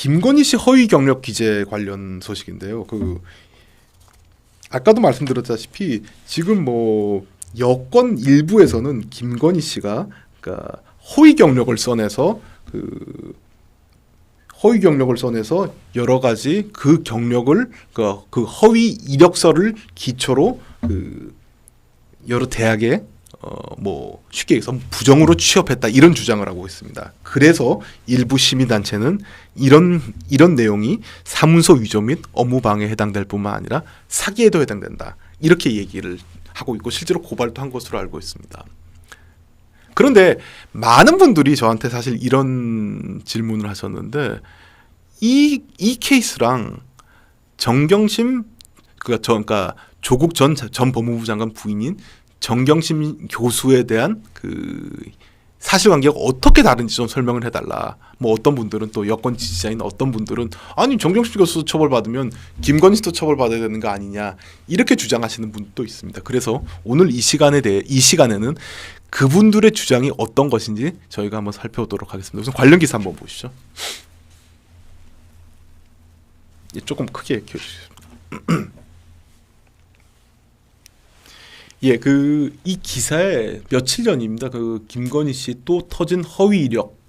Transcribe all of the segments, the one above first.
김건희 씨 허위 경력 기재 관련 소식인데요. 아까도 말씀드렸다시피 지금 뭐 여권 일부에서는 김건희 씨가 그러니까 허위 경력을 써내서 여러 가지 그 경력을 그 허위 이력서를 기초로 여러 대학에 뭐 쉽게 얘기해서 부정으로 취업했다 이런 주장을 하고 있습니다. 그래서 일부 시민단체는 이런 내용이 사문서 위조 및 업무 방해에 해당될 뿐만 아니라 사기에도 해당된다 이렇게 얘기를 하고 있고 실제로 고발도 한 것으로 알고 있습니다. 그런데 많은 분들이 저한테 사실 이런 질문을 하셨는데 이 케이스랑 정경심 그러니까 조국 전 법무부 장관 부인인 정경심 교수에 대한 사실관계가 어떻게 다른지 좀 설명을 해달라. 뭐 어떤 분들은 또 여권 지지자인 어떤 분들은 아니 정경심 교수 처벌받으면 김건희 씨도 처벌받아야 되는 거 아니냐 이렇게 주장하시는 분도 있습니다. 그래서 오늘 이 시간에는 그분들의 주장이 어떤 것인지 저희가 한번 살펴보도록 하겠습니다. 우선 관련 기사 한번 보시죠. 조금 크게 키워주시죠. 예, 이 기사에 며칠 전입니다. 김건희 씨 또 터진 허위 이력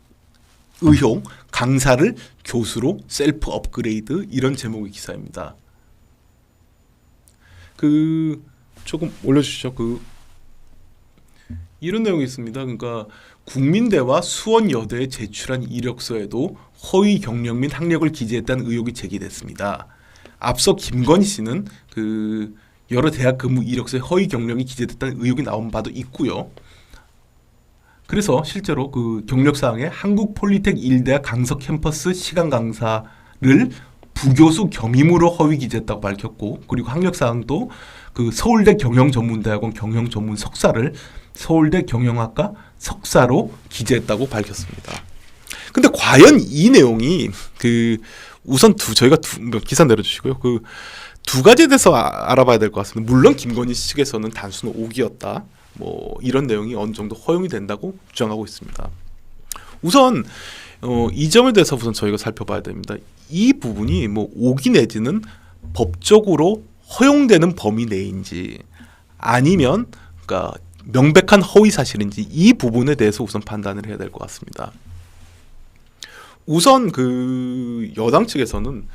의혹, 강사를 교수로 셀프 업그레이드 이런 제목의 기사입니다. 조금 올려주시죠. 이런 내용이 있습니다. 그러니까 국민대와 수원여대에 제출한 이력서에도 허위 경력 및 학력을 기재했다는 의혹이 제기됐습니다. 앞서 김건희 씨는 여러 대학 근무 이력서에 허위 경력이 기재됐다는 의혹이 나온 바도 있고요. 그래서 실제로 경력사항에 한국폴리텍 1대학 강서 캠퍼스 시간 강사를 부교수 겸임으로 허위 기재했다고 밝혔고, 그리고 학력사항도 서울대 경영전문대학원 경영전문 석사를 서울대 경영학과 석사로 기재했다고 밝혔습니다. 근데 과연 이 내용이 우선 저희가 기사 내려주시고요. 두 가지에 대해서 알아봐야 될 것 같습니다. 물론 김건희 씨 측에서는 단순 오기였다. 뭐 이런 내용이 어느 정도 허용이 된다고 주장하고 있습니다. 우선 이 점에 대해서 우선 저희가 살펴봐야 됩니다. 이 부분이 뭐 오기 내지는 법적으로 허용되는 범위 내인지 아니면 그러니까 명백한 허위 사실인지 이 부분에 대해서 우선 판단을 해야 될 것 같습니다. 우선 여당 측에서는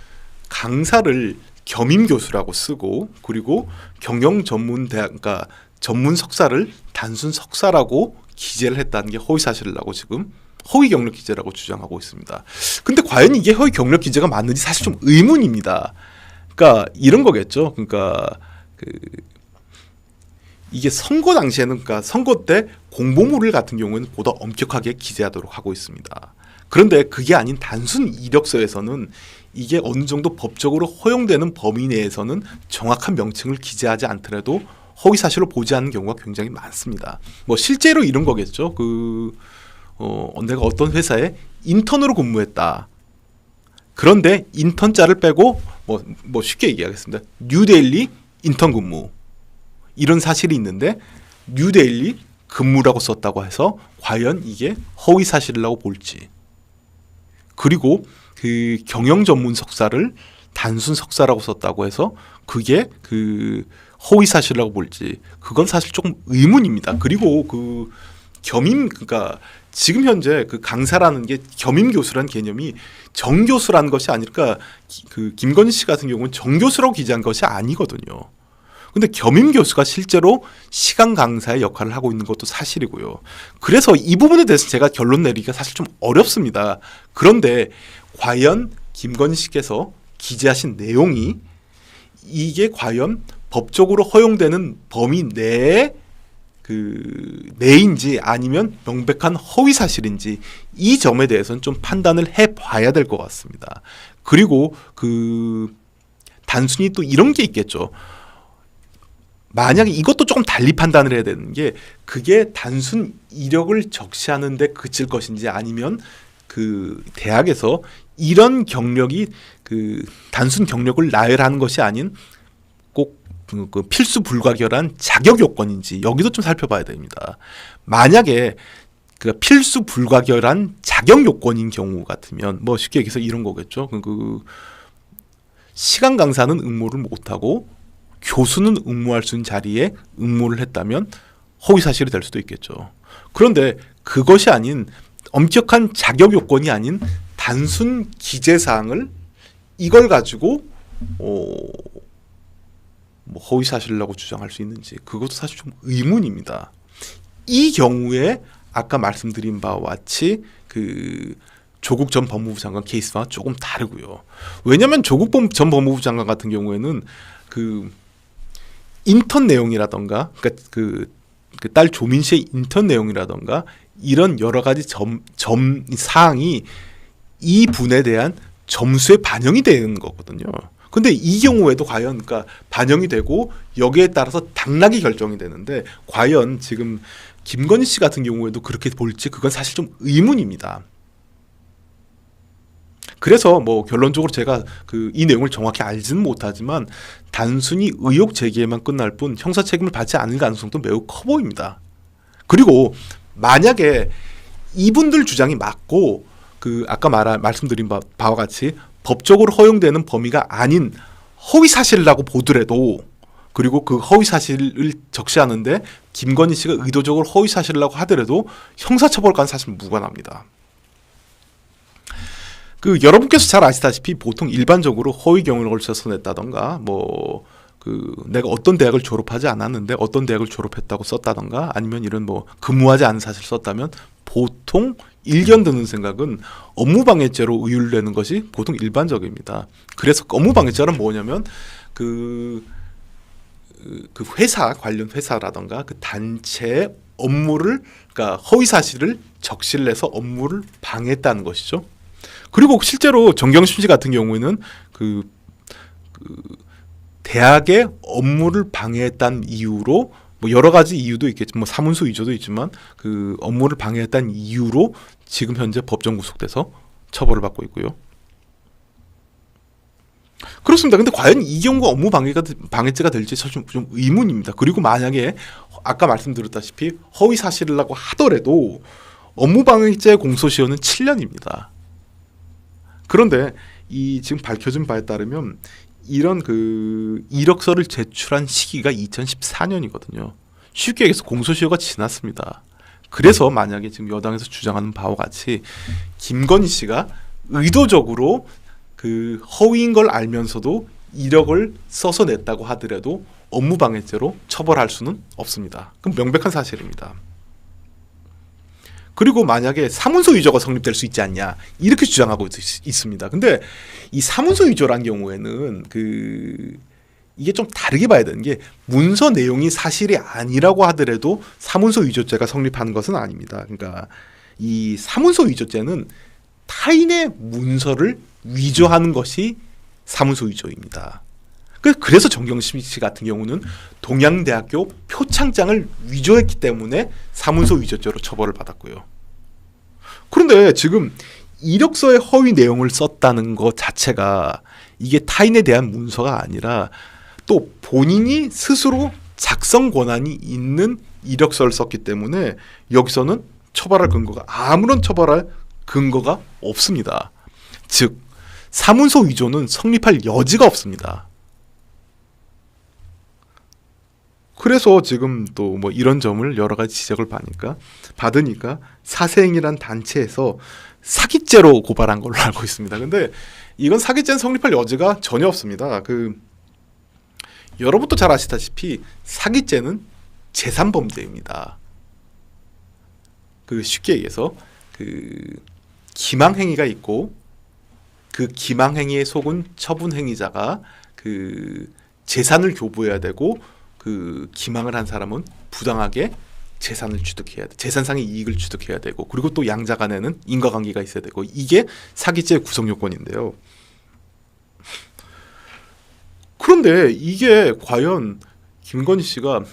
강사를 겸임 교수라고 쓰고 그리고 경영 전문 대학 그러니까 전문 석사를 단순 석사라고 기재를 했다는 게 허위 사실이라고 지금 허위 경력 기재라고 주장하고 있습니다. 근데 과연 이게 허위 경력 기재가 맞는지 사실 좀 의문입니다. 그러니까 이런 거겠죠. 그러니까 이게 선거 당시에는 그러니까 선거 때 공보물을 같은 경우에는 보다 엄격하게 기재하도록 하고 있습니다. 그런데 그게 아닌 단순 이력서에서는 이게 어느 정도 법적으로 허용되는 범위 내에서는 정확한 명칭을 기재하지 않더라도 허위 사실로 보지 않는 경우가 굉장히 많습니다. 뭐 실제로 이런 거겠죠. 내가 어떤 회사에 인턴으로 근무했다. 그런데 인턴자를 빼고 뭐 쉽게 얘기하겠습니다. 뉴데일리 인턴 근무 이런 사실이 있는데 뉴데일리 근무라고 썼다고 해서 과연 이게 허위 사실이라고 볼지. 그리고 경영 전문 석사를 단순 석사라고 썼다고 해서 그게 허위 사실이라고 볼지 그건 사실 조금 의문입니다. 그리고 겸임 그러니까 지금 현재 강사라는 게 겸임 교수라는 개념이 정교수라는 것이 아니라 김건희 씨 같은 경우는 정교수라고 기재한 것이 아니거든요. 근데 겸임 교수가 실제로 시간 강사의 역할을 하고 있는 것도 사실이고요. 그래서 이 부분에 대해서 제가 결론 내리기가 사실 좀 어렵습니다. 그런데 과연 김건희 씨께서 기재하신 내용이 이게 과연 법적으로 허용되는 범위 내에 내인지 아니면 명백한 허위 사실인지 이 점에 대해서는 좀 판단을 해봐야 될 것 같습니다. 그리고 단순히 또 이런 게 있겠죠. 만약에 이것도 조금 달리 판단을 해야 되는 게 그게 단순 이력을 적시하는 데 그칠 것인지 아니면 대학에서 이런 경력이 단순 경력을 나열하는 것이 아닌 꼭 필수 불가결한 자격 요건인지 여기도 좀 살펴봐야 됩니다. 만약에 그 필수 불가결한 자격 요건인 경우 같으면 뭐 쉽게 얘기해서 이런 거겠죠. 그 시간 강사는 응모를 못하고 교수는 응모할 수 있는 자리에 응모를 했다면 허위 사실이 될 수도 있겠죠. 그런데 그것이 아닌 엄격한 자격 요건이 아닌 단순 기재 사항을 이걸 가지고 뭐 허위 사실이라고 주장할 수 있는지 그것도 사실 좀 의문입니다. 이 경우에 아까 말씀드린 바와 같이 그 조국 전 법무부 장관 케이스와 조금 다르고요. 왜냐하면 조국 전 법무부 장관 같은 경우에는 그 인턴 내용이라던가, 그러니까 그 딸 조민 씨의 인턴 내용이라던가 이런 여러 가지 사항이 이 분에 대한 점수에 반영이 되는 거거든요. 근데 이 경우에도 과연 그러니까 반영이 되고 여기에 따라서 당락이 결정이 되는데 과연 지금 김건희 씨 같은 경우에도 그렇게 볼지 그건 사실 좀 의문입니다. 그래서 뭐 결론적으로 제가 이 내용을 정확히 알지는 못하지만 단순히 의혹 제기에만 끝날 뿐 형사 책임을 받지 않을 가능성도 매우 커 보입니다. 그리고 만약에 이분들 주장이 맞고 그 아까 말씀드린 바와 같이 법적으로 허용되는 범위가 아닌 허위 사실이라고 보더라도 그리고 그 허위 사실을 적시하는데 김건희 씨가 의도적으로 허위 사실이라고 하더라도 형사처벌과는 사실 무관합니다. 그 여러분께서 잘 아시다시피 보통 일반적으로 허위 경력을 써서 냈다던가 뭐 그 내가 어떤 대학을 졸업하지 않았는데 어떤 대학을 졸업했다고 썼다던가 아니면 이런 뭐 근무하지 않은 사실을 썼다면 보통 일견 드는 생각은 업무방해죄로 의율되는 것이 보통 일반적입니다. 그래서 업무방해죄는 뭐냐면 그 회사 관련 회사라던가 그 단체의 업무를 그러니까 허위 사실을 적시를 해서 업무를 방해했다는 것이죠. 그리고 실제로 정경심 씨 같은 경우에는 그 대학의 업무를 방해했다는 이유로 뭐 여러 가지 이유도 있겠지만 뭐 사문서 위조도 있지만 그 업무를 방해했다는 이유로 지금 현재 법정 구속돼서 처벌을 받고 있고요. 그렇습니다. 근데 과연 이 경우가 업무 방해죄가 될지 사실 좀 의문입니다. 그리고 만약에 아까 말씀드렸다시피 허위 사실이라고 하더라도 업무 방해죄 공소시효는 7년입니다. 그런데 이 지금 밝혀진 바에 따르면 이런 그 이력서를 제출한 시기가 2014년이거든요. 쉽게 얘기해서 공소시효가 지났습니다. 그래서 만약에 지금 여당에서 주장하는 바와 같이 김건희 씨가 의도적으로 그 허위인 걸 알면서도 이력을 써서 냈다고 하더라도 업무방해죄로 처벌할 수는 없습니다. 그럼 명백한 사실입니다. 그리고 만약에 사문서 위조가 성립될 수 있지 않냐 이렇게 주장하고 있습니다. 근데 이 사문서 위조란 경우에는 이게 좀 다르게 봐야 되는 게 문서 내용이 사실이 아니라고 하더라도 사문서 위조죄가 성립하는 것은 아닙니다. 그러니까 이 사문서 위조죄는 타인의 문서를 위조하는 것이 사문서 위조입니다. 그래서 정경심 씨 같은 경우는 동양대학교 표창장을 위조했기 때문에 사문서 위조죄로 처벌을 받았고요. 그런데 지금 이력서에 허위 내용을 썼다는 것 자체가 이게 타인에 대한 문서가 아니라 또 본인이 스스로 작성 권한이 있는 이력서를 썼기 때문에 여기서는 처벌할 근거가 아무런 처벌할 근거가 없습니다. 즉 사문서 위조는 성립할 여지가 없습니다. 그래서 지금 또 뭐 이런 점을 여러 가지 지적을 받으니까 사생이란 단체에서 사기죄로 고발한 걸로 알고 있습니다. 근데 이건 사기죄는 성립할 여지가 전혀 없습니다. 여러분도 잘 아시다시피 사기죄는 재산범죄입니다. 쉽게 얘기해서 기망행위가 있고 그 기망행위에 속은 처분행위자가 재산을 교부해야 되고 기망을 한 사람은 부당하게 재산을 취득해야 돼. 재산상의 이익을 취득해야 되고 그리고 또 양자 간에는 인과관계가 있어야 되고 이게 사기죄의 구성 요건인데요. 그런데 이게 과연 김건희 씨가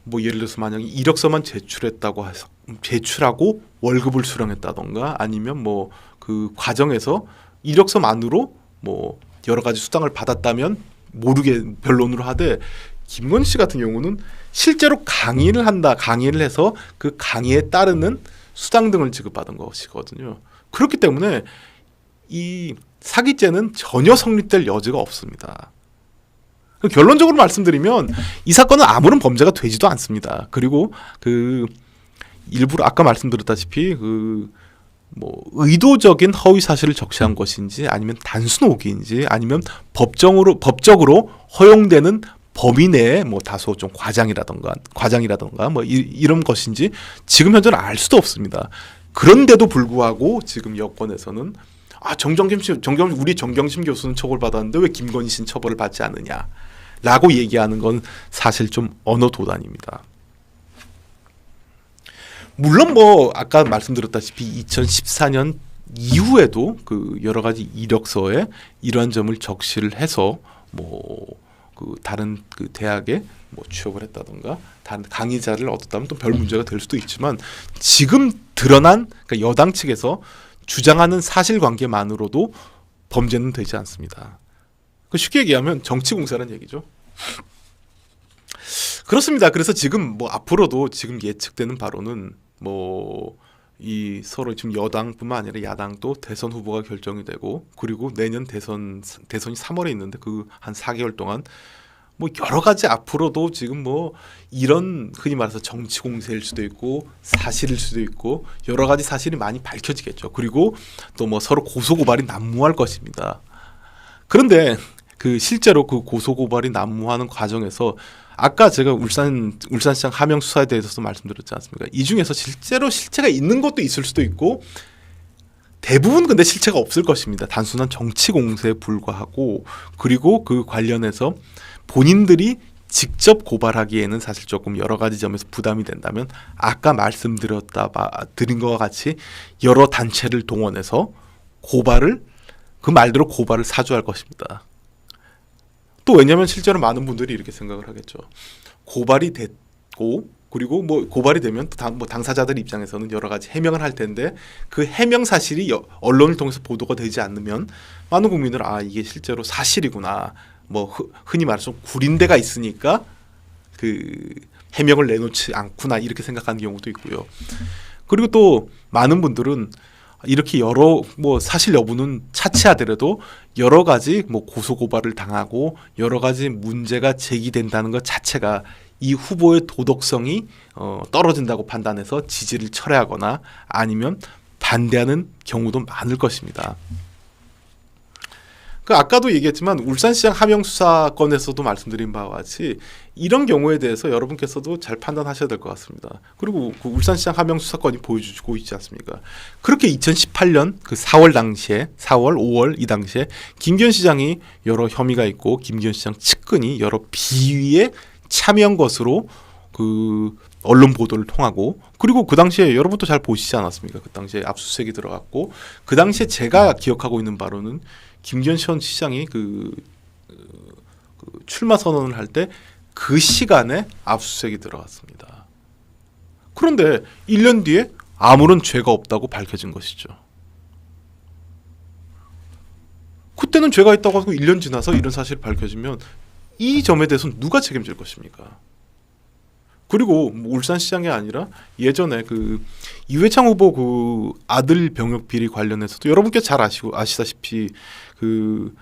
뭐 예를 들어서 만약에 이력서만 제출하고 월급을 수령했다던가 아니면 뭐 그 과정에서 이력서만으로 뭐 여러 가지 수당을 받았다면 모르게 변론으로 하되 김건희 씨 같은 경우는 실제로 강의를 해서 그 강의에 따르는 수당 등을 지급받은 것이거든요. 그렇기 때문에 이 사기죄는 전혀 성립될 여지가 없습니다. 결론적으로 말씀드리면 이 사건은 아무런 범죄가 되지도 않습니다. 그리고 일부러 아까 말씀드렸다시피 의도적인 허위 사실을 적시한 것인지 아니면 단순 오기인지 아니면 법적으로 허용되는 범위 내에 다소 좀 과장이라던가 이런 것인지 지금 현재는 알 수도 없습니다. 그런데도 불구하고 지금 여권에서는 우리 정경심 교수는 처벌받았는데 왜 김건희 씨는 처벌을 받지 않느냐라고 얘기하는 건 사실 좀 언어 도단입니다. 물론 아까 말씀드렸다시피 2014년 이후에도 여러 가지 이력서에 이러한 점을 적시를 해서 다른 대학에 취업을 했다던가 다른 강의자를 얻었다면 또 별 문제가 될 수도 있지만 지금 드러난 그러니까 여당 측에서 주장하는 사실관계만으로도 범죄는 되지 않습니다. 쉽게 얘기하면 정치 공세라는 얘기죠. 그렇습니다. 그래서 지금 앞으로도 지금 예측되는 바로는 이 서로 지금 여당뿐만 아니라 야당도 대선 후보가 결정이 되고 그리고 내년 대선이 3월에 있는데 한 4개월 동안 여러 가지 앞으로도 지금 이런 흔히 말해서 정치 공세일 수도 있고 사실일 수도 있고 여러 가지 사실이 많이 밝혀지겠죠. 그리고 또 서로 고소고발이 난무할 것입니다. 그런데 실제로 고소고발이 난무하는 과정에서 아까 제가 울산시장 하명 수사에 대해서도 말씀드렸지 않습니까? 이 중에서 실제로 실체가 있는 것도 있을 수도 있고 대부분 근데 실체가 없을 것입니다. 단순한 정치 공세에 불과하고 그리고 그 관련해서 본인들이 직접 고발하기에는 사실 조금 여러 가지 점에서 부담이 된다면 아까 드린 것과 같이 여러 단체를 동원해서 그 말대로 고발을 사주할 것입니다. 또 왜냐하면 실제로 많은 분들이 이렇게 생각을 하겠죠. 고발이 됐고 그리고 고발이 되면 당사자들 입장에서는 여러 가지 해명을 할 텐데 그 해명 사실이 언론을 통해서 보도가 되지 않으면 많은 국민들은 이게 실제로 사실이구나. 흔히 말해서 구린데가 있으니까 해명을 내놓지 않구나 이렇게 생각하는 경우도 있고요. 그리고 또 많은 분들은 이렇게 여러 사실 여부는 차치하더라도 여러 가지 고소 고발을 당하고 여러 가지 문제가 제기된다는 것 자체가 이 후보의 도덕성이 떨어진다고 판단해서 지지를 철회하거나 아니면 반대하는 경우도 많을 것입니다. 아까도 얘기했지만 울산시장 하명 수사건에서도 말씀드린 바와 같이 이런 경우에 대해서 여러분께서도 잘 판단하셔야 될 것 같습니다. 그리고 울산시장 하명 수사건이 보여주고 있지 않습니까? 그렇게 2018년 4월 당시에 4월, 5월 이 당시에 김기현 시장이 여러 혐의가 있고 김기현 시장 측근이 여러 비위에 참여한 것으로 언론 보도를 통하고 그리고 그 당시에 여러분도 잘 보시지 않았습니까? 그 당시에 압수수색이 들어갔고 그 당시에 제가 기억하고 있는 바로는 김기현 전 시장이 출마 선언을 할 때 그 시간에 압수수색이 들어갔습니다. 그런데 1년 뒤에 아무런 죄가 없다고 밝혀진 것이죠. 그때는 죄가 있다고 하고 1년 지나서 이런 사실이 밝혀지면 이 점에 대해서는 누가 책임질 것입니까? 그리고 울산시장이 아니라 예전에 이회창 후보 아들 병역 비리 관련해서도 여러분께 잘 아시다시피 그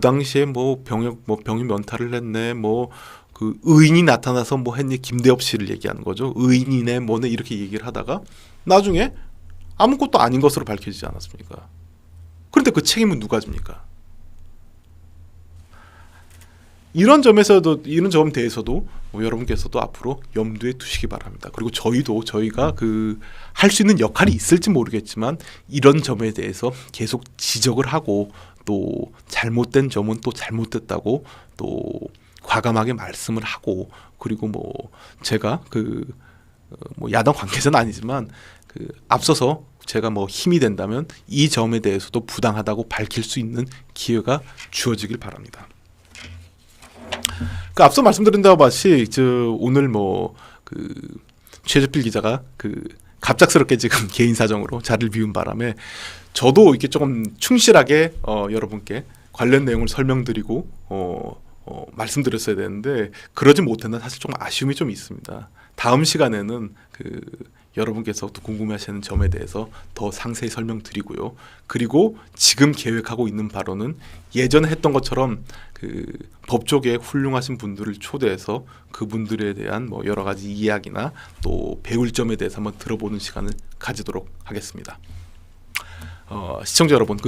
당시에 병역 면탈을 했네 의인이 나타나서 했니 김대엽 씨를 얘기하는 거죠. 의인이네 뭐네 이렇게 얘기를 하다가 나중에 아무것도 아닌 것으로 밝혀지지 않았습니까? 그런데 그 책임은 누가 집니까? 이런 점에 대해서도 여러분께서도 앞으로 염두에 두시기 바랍니다. 그리고 저희가 할 수 있는 역할이 있을지 모르겠지만 이런 점에 대해서 계속 지적을 하고 또 잘못된 점은 또 잘못됐다고 또 과감하게 말씀을 하고 그리고 제가 야당 관계자는 아니지만 앞서서 제가 힘이 된다면 이 점에 대해서도 부당하다고 밝힐 수 있는 기회가 주어지길 바랍니다. 앞서 말씀드린 바와 같이 오늘 최재필 기자가 갑작스럽게 지금 개인 사정으로 자리를 비운 바람에 저도 이렇게 조금 충실하게 여러분께 관련 내용을 설명드리고 말씀드렸어야 되는데 그러지 못했나 사실 좀 아쉬움이 좀 있습니다. 다음 시간에는 여러분께서 또 궁금해하시는 점에 대해서 더 상세히 설명드리고요. 그리고 지금 계획하고 있는 바로는 예전에 했던 것처럼 법조계 훌륭하신 분들을 초대해서 그분들에 대한 뭐 여러 가지 이야기나 또 배울 점에 대해서 한번 들어보는 시간을 가지도록 하겠습니다. 시청자 여러분,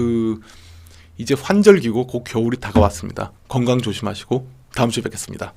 이제 환절기고 곧 겨울이 다가왔습니다. 건강 조심하시고 다음 주에 뵙겠습니다.